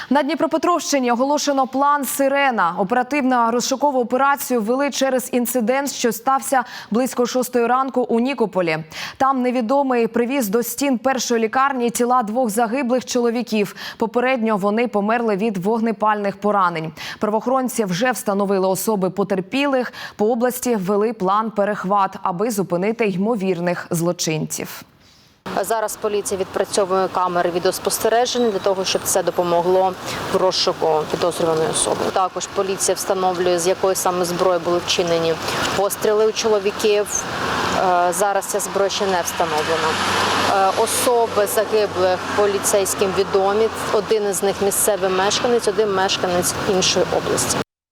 На Дніпропетровщині оголошено план «Сирена». Оперативно-розшукову операцію ввели через інцидент, що стався близько 6-ї ранку у Нікополі. Там невідомий привіз до стін першої лікарні тіла 2 загиблих чоловіків. Попередньо вони померли від вогнепальних поранень. Правоохоронці вже встановили особи потерпілих. По області ввели план «Перехват», аби зупинити ймовірних злочинців. Зараз поліція відпрацьовує камери відеоспостереження для того, щоб це допомогло в розшуку підозрюваної особи. Також поліція встановлює, з якої саме зброї були вчинені постріли у чоловіків. Зараз ця зброя ще не встановлена. Особи загиблих поліцейським відомі. Один із них місцевий мешканець, один мешканець іншої області.